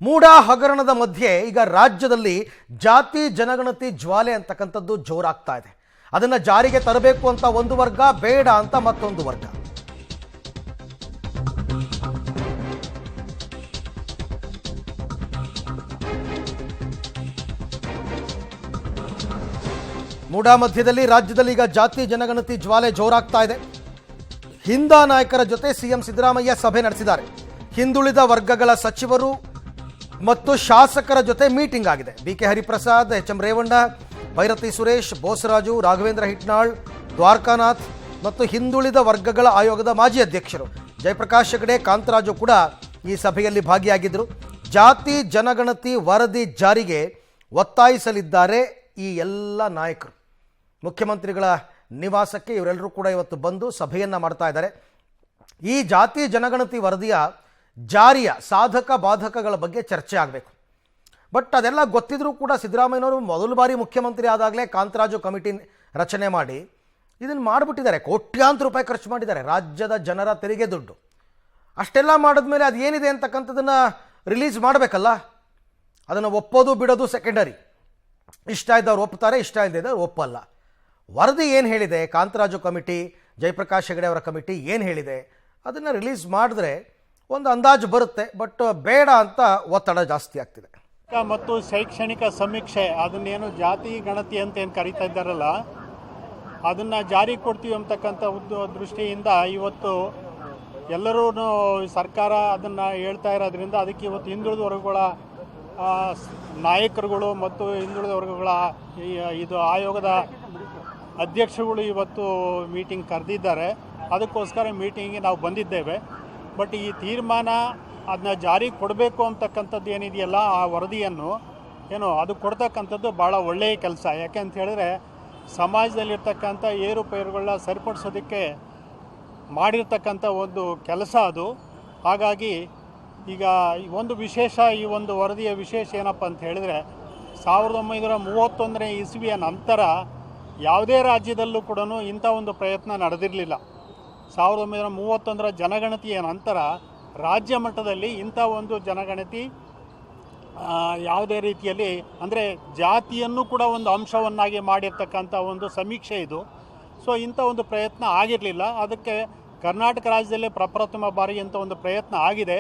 ಮೂಡ ಹಗರಣದ ಮಧ್ಯೆ ಈಗ ರಾಜ್ಯದಲ್ಲಿ ಜಾತಿ ಜನಗಣತಿ ಜ್ವಾಲೆ ಅಂತಕ್ಕಂಥದ್ದು ಜೋರಾಗ್ತಾ ಇದೆ. ಅದನ್ನ ಜಾರಿಗೆ ತರಬೇಕು ಅಂತ ಒಂದು ವರ್ಗ, ಬೇಡ ಅಂತ ಮತ್ತೊಂದು ವರ್ಗ. ಮೂಡ ಮಧ್ಯದಲ್ಲಿ ರಾಜ್ಯದಲ್ಲಿ ಈಗ ಜಾತಿ ಜನಗಣತಿ ಜ್ವಾಲೆ ಜೋರಾಗ್ತಾ ಇದೆ. ಹಿಂದ ನಾಯಕರ ಜೊತೆ ಸಿಎಂ ಸಿದ್ದರಾಮಯ್ಯ ಸಭೆ ನಡೆಸಿದ್ದಾರೆ. ಹಿಂದುಳಿದ ವರ್ಗಗಳ ಸಚಿವರು ಮತ್ತು ಶಾಸಕರ ಜೊತೆ ಮೀಟಿಂಗ್ ಆಗಿದೆ. BK Hariprasad, HM. ರೇವಣ್ಣ, ಭೈರತಿ ಸುರೇಶ್, ಬೋಸರಾಜು, ರಾಘವೇಂದ್ರ ಹಿಟ್ನಾಳ್, ದ್ವಾರಕಾನಾಥ್ ಮತ್ತು ಹಿಂದುಳಿದ ವರ್ಗಗಳ ಆಯೋಗದ ಮಾಜಿ ಅಧ್ಯಕ್ಷರು ಜಯಪ್ರಕಾಶ್ ಹೆಗಡೆ, ಕಾಂತರಾಜು ಕೂಡ ಈ ಸಭೆಯಲ್ಲಿ ಭಾಗಿಯಾಗಿದ್ದರು. ಜಾತಿ ಜನಗಣತಿ ವರದಿ ಜಾರಿಗೆ ಒತ್ತಾಯಿಸಲಿದ್ದಾರೆ ಈ ಎಲ್ಲ ನಾಯಕರು. ಮುಖ್ಯಮಂತ್ರಿಗಳ ನಿವಾಸಕ್ಕೆ ಇವರೆಲ್ಲರೂ ಕೂಡ ಇವತ್ತು ಬಂದು ಸಭೆಯನ್ನು ಮಾಡ್ತಾ ಇದ್ದಾರೆ. ಈ ಜಾತಿ ಜನಗಣತಿ ವರದಿಯ ಜಾರಿಯ ಸಾಧಕ ಬಾಧಕಗಳ ಬಗ್ಗೆ ಚರ್ಚೆ ಆಗಬೇಕು. ಬಟ್ ಅದೆಲ್ಲ ಗೊತ್ತಿದ್ರೂ ಕೂಡ ಸಿದ್ದರಾಮಯ್ಯನವರು ಮೊದಲ ಬಾರಿ ಮುಖ್ಯಮಂತ್ರಿ ಆದಾಗಲೇ ಕಾಂತರಾಜು ಕಮಿಟಿ ರಚನೆ ಮಾಡಿ ಇದನ್ನು ಮಾಡಿಬಿಟ್ಟಿದ್ದಾರೆ. ಕೋಟ್ಯಾಂತರ ರೂಪಾಯಿ ಖರ್ಚು ಮಾಡಿದ್ದಾರೆ, ರಾಜ್ಯದ ಜನರ ತೆರಿಗೆ ದುಡ್ಡು. ಅಷ್ಟೆಲ್ಲ ಮಾಡಿದ್ಮೇಲೆ ಅದು ಏನಿದೆ ಅಂತಕ್ಕಂಥದ್ದನ್ನು ರಿಲೀಸ್ ಮಾಡಬೇಕಲ್ಲ. ಅದನ್ನು ಒಪ್ಪೋದು ಬಿಡೋದು ಸೆಕೆಂಡರಿ. ಇಷ್ಟ ಇದ್ದವ್ರು ಒಪ್ತಾರೆ, ಇಷ್ಟ ಇಲ್ಲದಿದ್ದವ್ರು ಒಪ್ಪಲ್ಲ. ವರದಿ ಏನು ಹೇಳಿದೆ, ಕಾಂತರಾಜು ಕಮಿಟಿ, ಜಯಪ್ರಕಾಶ್ ಹೆಗಡೆ ಅವರ ಕಮಿಟಿ ಏನು ಹೇಳಿದೆ, ಅದನ್ನು ರಿಲೀಸ್ ಮಾಡಿದ್ರೆ ಒಂದು ಅಂದಾಜು ಬರುತ್ತೆ. ಬಟ್ ಬೇಡ ಅಂತ ಒತ್ತಡ ಜಾಸ್ತಿ ಆಗ್ತಿದೆ. ಮತ್ತು ಶೈಕ್ಷಣಿಕ ಸಮೀಕ್ಷೆ, ಅದನ್ನೇನು ಜಾತಿ ಗಣತಿ ಅಂತ ಏನು ಕರೀತಾ ಇದ್ದಾರಲ್ಲ, ಅದನ್ನು ಜಾರಿ ಕೊಡ್ತೀವಿ ಅಂತಕ್ಕಂಥ ದೃಷ್ಟಿಯಿಂದ ಇವತ್ತು ಎಲ್ಲರೂ ಸರ್ಕಾರ ಅದನ್ನು ಹೇಳ್ತಾ ಇರೋದ್ರಿಂದ ಅದಕ್ಕೆ ಇವತ್ತು ಹಿಂದುಳಿದ ವರ್ಗಗಳ ನಾಯಕರುಗಳು ಮತ್ತು ಹಿಂದುಳಿದ ವರ್ಗಗಳ ಇದು ಆಯೋಗದ ಅಧ್ಯಕ್ಷರುಗಳು ಇವತ್ತು ಮೀಟಿಂಗ್ ಕರೆದಿದ್ದಾರೆ. ಅದಕ್ಕೋಸ್ಕರ ಮೀಟಿಂಗಿಗೆ ನಾವು ಬಂದಿದ್ದೇವೆ. ಬಟ್ ಈ ತೀರ್ಮಾನ ಅದನ್ನ ಜಾರಿಗೆ ಕೊಡಬೇಕು ಅಂತಕ್ಕಂಥದ್ದು ಏನಿದೆಯಲ್ಲ, ಆ ವರದಿಯನ್ನು ಅದು ಕೊಡ್ತಕ್ಕಂಥದ್ದು ಭಾಳ ಒಳ್ಳೆಯ ಕೆಲಸ. ಯಾಕೆ ಅಂತ ಹೇಳಿದ್ರೆ ಸಮಾಜದಲ್ಲಿರ್ತಕ್ಕಂಥ ಏರುಪೇರುಗಳನ್ನ ಸರಿಪಡಿಸೋದಕ್ಕೆ ಮಾಡಿರ್ತಕ್ಕಂಥ ಒಂದು ಕೆಲಸ ಅದು. ಹಾಗಾಗಿ ಈಗ ಒಂದು ವಿಶೇಷ, ಈ ಒಂದು ವರದಿಯ ವಿಶೇಷ ಏನಪ್ಪ ಅಂತ ಹೇಳಿದ್ರೆ 1931ನೇ ಇಸ್ವಿಯ ನಂತರ ಯಾವುದೇ ರಾಜ್ಯದಲ್ಲೂ ಕೂಡ ಇಂಥ ಒಂದು ಪ್ರಯತ್ನ ನಡೆದಿರಲಿಲ್ಲ. 1931ರ ಜನಗಣತಿಯ ನಂತರ ರಾಜ್ಯ ಮಟ್ಟದಲ್ಲಿ ಇಂಥ ಒಂದು ಜನಗಣತಿ ಯಾವುದೇ ರೀತಿಯಲ್ಲಿ ಅಂದರೆ ಜಾತಿಯನ್ನು ಕೂಡ ಒಂದು ಅಂಶವನ್ನಾಗಿ ಮಾಡಿರ್ತಕ್ಕಂಥ ಒಂದು ಸಮೀಕ್ಷೆ ಇದು. ಸೊ ಇಂಥ ಒಂದು ಪ್ರಯತ್ನ ಆಗಿರಲಿಲ್ಲ. ಅದಕ್ಕೆ ಕರ್ನಾಟಕ ರಾಜ್ಯದಲ್ಲೇ ಪ್ರಪ್ರಥಮ ಬಾರಿ ಇಂಥ ಒಂದು ಪ್ರಯತ್ನ ಆಗಿದೆ.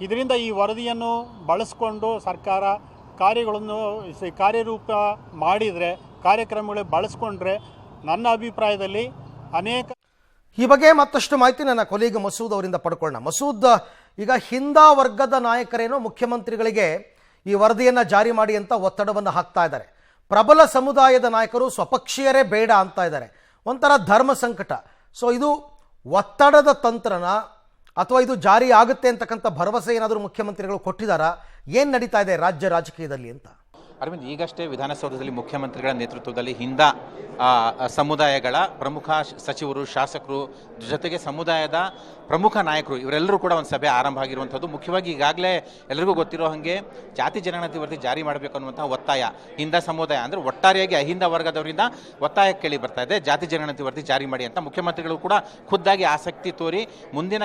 ಇದರಿಂದ ಈ ವರದಿಯನ್ನು ಬಳಸ್ಕೊಂಡು ಸರ್ಕಾರ ಕಾರ್ಯರೂಪ ಮಾಡಿದರೆ, ಕಾರ್ಯಕ್ರಮಗಳು ಬಳಸ್ಕೊಂಡ್ರೆ ನನ್ನ ಅಭಿಪ್ರಾಯದಲ್ಲಿ ಅನೇಕ. ಈ ಬಗ್ಗೆ ಮತ್ತಷ್ಟು ಮಾಹಿತಿ ನನ್ನ ಕೊಲೀಗ್ ಮಸೂದ್ ಅವರಿಂದ ಪಡ್ಕೊಳ್ಳೋಣ. ಮಸೂದ್, ಈಗ ಹಿಂದ ವರ್ಗದ ನಾಯಕರೇನೋ ಮುಖ್ಯಮಂತ್ರಿಗಳಿಗೆ ಈ ವರದಿಯನ್ನು ಜಾರಿ ಮಾಡಿ ಅಂತ ಒತ್ತಡವನ್ನು ಹಾಕ್ತಾ ಇದ್ದಾರೆ. ಪ್ರಬಲ ಸಮುದಾಯದ ನಾಯಕರು ಸ್ವಪಕ್ಷೀಯರೇ ಬೇಡ ಅಂತ ಇದ್ದಾರೆ. ಒಂಥರ ಧರ್ಮ ಸಂಕಟ. ಸೊ ಇದು ಒತ್ತಡದ ತಂತ್ರನ ಅಥವಾ ಇದು ಜಾರಿ ಆಗುತ್ತೆ ಅಂತಕ್ಕಂಥ ಭರವಸೆ ಏನಾದರೂ ಮುಖ್ಯಮಂತ್ರಿಗಳು ಕೊಟ್ಟಿದ್ದಾರಾ? ಏನು ನಡೀತಾ ಇದೆ ರಾಜ್ಯ ರಾಜಕೀಯದಲ್ಲಿ ಅಂತ? ಅರವಿಂದ್, ಈಗಷ್ಟೇ ವಿಧಾನಸೌಧದಲ್ಲಿ ಮುಖ್ಯಮಂತ್ರಿಗಳ ನೇತೃತ್ವದಲ್ಲಿ ಹಿಂದ ಸಮುದಾಯಗಳ ಪ್ರಮುಖ ಸಚಿವರು, ಶಾಸಕರು ಜೊತೆಗೆ ಸಮುದಾಯದ ಪ್ರಮುಖ ನಾಯಕರು ಇವರೆಲ್ಲರೂ ಕೂಡ ಒಂದು ಸಭೆ ಆರಂಭ ಆಗಿರುವಂಥದ್ದು. ಮುಖ್ಯವಾಗಿ ಈಗಾಗಲೇ ಎಲ್ಲರಿಗೂ ಗೊತ್ತಿರೋ ಹಾಗೆ ಜಾತಿ ಜನಗಣತಿ ವರದಿ ಜಾರಿ ಮಾಡಬೇಕು ಅನ್ನುವಂಥ ಒತ್ತಾಯ ಹಿಂದ ಸಮುದಾಯ ಅಂದರೆ ಒಟ್ಟಾರೆಯಾಗಿ ಅಹಿಂದ ವರ್ಗದವರಿಂದ ಒತ್ತಾಯ ಕೇಳಿ ಬರ್ತಾ ಇದೆ. ಜಾತಿ ಜನಗಣತಿ ವರದಿ ಜಾರಿ ಮಾಡಿ ಅಂತ ಮುಖ್ಯಮಂತ್ರಿಗಳು ಕೂಡ ಖುದ್ದಾಗಿ ಆಸಕ್ತಿ ತೋರಿ ಮುಂದಿನ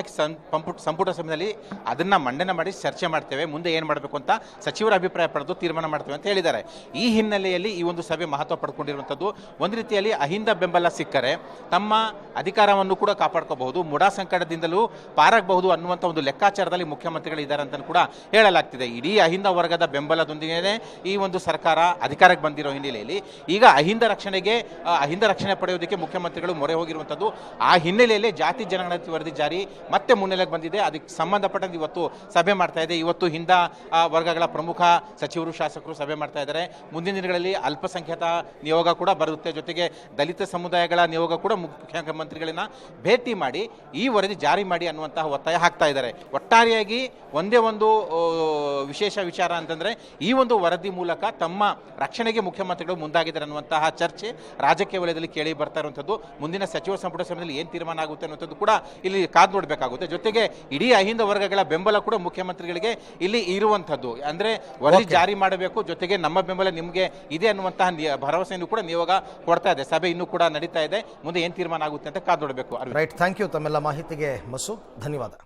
ಸಂಪುಟ ಸಭೆಯಲ್ಲಿ ಅದನ್ನು ಮಂಡನೆ ಮಾಡಿ ಚರ್ಚೆ ಮಾಡ್ತೇವೆ, ಮುಂದೆ ಏನು ಮಾಡಬೇಕು ಅಂತ ಸಚಿವರ ಅಭಿಪ್ರಾಯ ಪಡೆದು ತೀರ್ಮಾನ ಮಾಡ್ತೇವೆ ಅಂತ ಹೇಳಿದ್ದಾರೆ. ಈ ಹಿನ್ನೆಲೆಯಲ್ಲಿ ಈ ಒಂದು ಸಭೆ ಮಹತ್ವ ಪಡ್ಕೊಂಡಿರುವಂಥದ್ದು. ಒಂದು ರೀತಿಯಲ್ಲಿ ಅಹಿಂದ ಬೆಂಬಲ ಸಿಕ್ಕರೆ ತಮ್ಮ ಅಧಿಕಾರವನ್ನು ಕೂಡ ಕಾಪಾಡ್ಕೋಬಹುದು, ಮುಡಾ ಸಂಕಟದಿಂದಲೂ ಪಾರಾಗಬಹುದು ಅನ್ನುವಂಥ ಒಂದು ಲೆಕ್ಕಾಚಾರದಲ್ಲಿ ಮುಖ್ಯಮಂತ್ರಿಗಳು ಇದ್ದಾರೆ ಅಂತ ಕೂಡ ಹೇಳಲಾಗ್ತಿದೆ. ಇಡೀ ಅಹಿಂದ ವರ್ಗದ ಬೆಂಬಲದೊಂದಿಗೆ ಈ ಒಂದು ಸರ್ಕಾರ ಅಧಿಕಾರಕ್ಕೆ ಬಂದಿರೋ ಹಿನ್ನೆಲೆಯಲ್ಲಿ ಈಗ ಅಹಿಂದ ರಕ್ಷಣೆ ಪಡೆಯೋದಕ್ಕೆ ಮುಖ್ಯಮಂತ್ರಿಗಳು ಮೊರೆ ಹೋಗಿರುವಂಥದ್ದು. ಆ ಹಿನ್ನೆಲೆಯಲ್ಲಿ ಜಾತಿ ಜನಗಣತಿ ವರದಿ ಜಾರಿ ಮತ್ತೆ ಮುನ್ನೆಲೆಗೆ ಬಂದಿದೆ. ಅದಕ್ಕೆ ಸಂಬಂಧಪಟ್ಟಂತೆ ಇವತ್ತು ಸಭೆ ಮಾಡ್ತಾ ಇದೆ. ಇವತ್ತು ಹಿಂದ ವರ್ಗಗಳ ಪ್ರಮುಖ ಸಚಿವರು, ಶಾಸಕರು ಸಭೆ ಮಾಡ್ತಾ ಇದ್ದಾರೆ. ಮುಂದಿನ ದಿನಗಳಲ್ಲಿ ಅಲ್ಪಸಂಖ್ಯಾತ ನಿಯೋಗ ಕೂಡ ಬರುತ್ತೆ, ಜೊತೆಗೆ ದಲಿತ ಸಮುದಾಯಗಳ ನಿಯೋಗ ಕೂಡ ಮುಖ್ಯಮಂತ್ರಿಗಳನ್ನ ಭೇಟಿ ಮಾಡಿ ಈ ವರದಿ ಜಾರಿ ಮಾಡಿ ಅನ್ನುವಂತಹ ಒತ್ತಾಯ ಹಾಕ್ತಾ ಇದ್ದಾರೆ. ಒಟ್ಟಾರೆಯಾಗಿ ಒಂದೇ ಒಂದು ವಿಶೇಷ ವಿಚಾರ ಅಂತಂದ್ರೆ ಈ ಒಂದು ವರದಿ ಮೂಲಕ ತಮ್ಮ ರಕ್ಷಣೆಗೆ ಮುಖ್ಯಮಂತ್ರಿಗಳು ಮುಂದಾಗಿದ್ದಾರೆ ಅನ್ನುವಂತಹ ಚರ್ಚೆ ರಾಜಕೀಯ ವಲಯದಲ್ಲಿ ಕೇಳಿ ಬರ್ತಾ ಇರುವಂಥದ್ದು. ಮುಂದಿನ ಸಚಿವ ಸಂಪುಟ ಸಭೆಯಲ್ಲಿ ಏನು ತೀರ್ಮಾನ ಆಗುತ್ತೆ ಅನ್ನುವಂಥದ್ದು ಕೂಡ ಇಲ್ಲಿ ಕಾದು ನೋಡಬೇಕಾಗುತ್ತೆ. ಜೊತೆಗೆ ಇಡೀ ಅಹಿಂದ ವರ್ಗಗಳ ಬೆಂಬಲ ಕೂಡ ಮುಖ್ಯಮಂತ್ರಿಗಳಿಗೆ ಇಲ್ಲಿ ಇರುವಂಥದ್ದು. ಅಂದ್ರೆ ವರದಿ ಜಾರಿ ಮಾಡಬೇಕು, ಜೊತೆಗೆ ನಮ್ಮ ಬೆಂಬಲ ನಿಮಗೆ ಇದೆ ಅನ್ನುವಂತಹ ಭರವಸೆಯನ್ನು ಕೂಡ ನಿಯೋಗ ಕೊಡ್ತಾ ಇದೆ. ಸಭೆ ಇನ್ನೂ ಕೂಡ ನಡೀತಾ ಇದೆ. ಮುಂದೆ ಏನು ತೀರ್ಮಾನ ಆಗುತ್ತೆ ಅಂತ ಕಾದು ನೋಡಬೇಕು. ರೈಟ್, ಥ್ಯಾಂಕ್ ಯು ತಮ್ಮೆಲ್ಲ ಮಾಹಿತಿಗೆ ಮಸೂದ್, ಧನ್ಯವಾದ.